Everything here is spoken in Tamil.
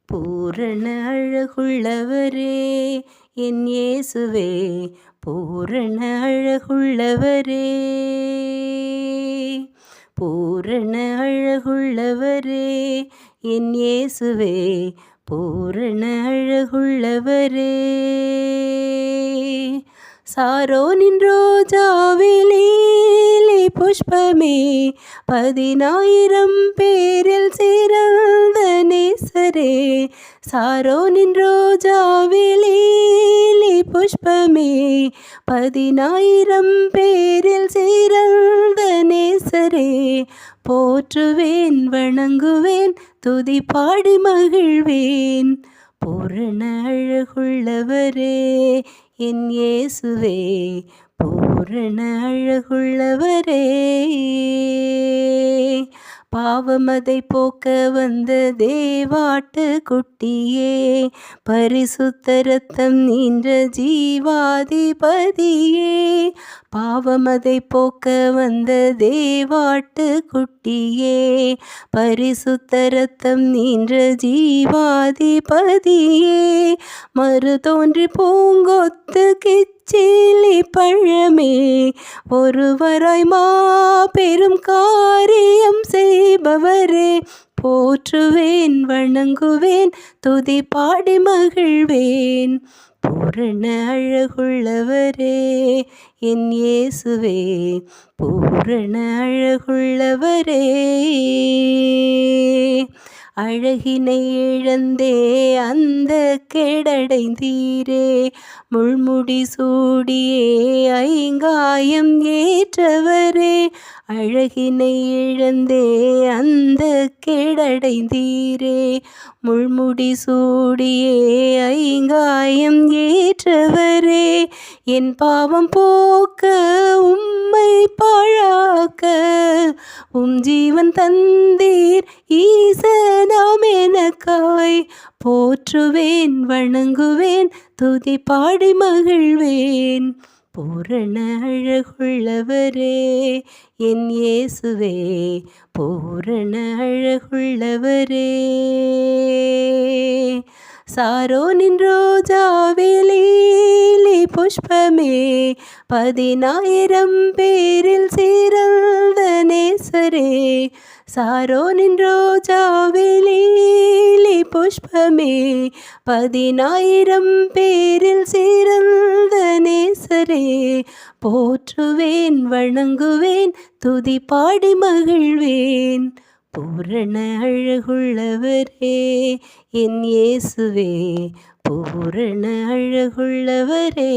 பூரண அழகுள்ளவரே என் இயேசுவே, பூரண அழகுள்ளவரே, பூரண அழகுள்ளவரே என் இயேசுவே, பூரண அழகுள்ளவரே. சாரோனின் ரோஜாவிலே புஷ்பமே, 10,000 பேரில் சிறந்த நேசரே. சாரோனின் ரோஜாவிலே புஷ்பமே, 10,000 பேரில் சிறந்த நேசரே. போற்றுவேன், வணங்குவேன், துதி பாடி மகிழ்வேன். பூரண அழகுள்ளவரே என் இயேசுவே, பூரண அழகுள்ளவரே. பாவமதை போக்க வந்த தேவாட்டு குட்டியே, பரிசுத்த இரத்தம் நீன்ற ஜீவாதிபதியே. பாவமதை போக்க வந்த தேவாட்டு குட்டியே, பரிசுத்த இரத்தம் நீன்ற ஜீவாதிபதியே. மறு தோன்றி பூங்கொத்து கிச்சிலி பழமே, ஒருவராய் மாபெரும் காரியம் செய்பவரே. போற்றுவேன், வணங்குவேன், துதி பாடி மகிழ்வேன். பூரண அழகுள்ளவரே என் இயேசுவே, பூரண அழகுள்ளவரே. அழகினை இழந்தே அந்த கேடடைந்தீரே, முள்முடி சூடியே ஐங்காயம் ஏற்றவரே. அழகினை இழந்தே அந்த கேடடைந்தீரே, முள்முடி சூடியே ஐங்காயம் ஏற்றவரே. என் பாவம் போக்க உம்மை பாழாக்க ஜீவன் தந்தீர் ஈசனாம் எனக்காய். போற்றுவேன், வணங்குவேன், துதி பாடி மகிழ்வேன். பூரண அழகுள்ளவரே என் இயேசுவே, பூரண அழகுள்ளவரே. சாரோனின் ரோஜாவிலே புஷ்பமே, 10,000 பேரில் சிறந்த நேசரே. சாரோனின் ரோஜாவிலே புஷ்பமே, 10,000 பேரில் சிறந்த நேசரே. போற்றுவேன், வணங்குவேன், துதி பாடி மகிழ்வேன். பூரண அழகுள்ளவரே என் இயேசுவே, பூரண அழகுள்ளவரே.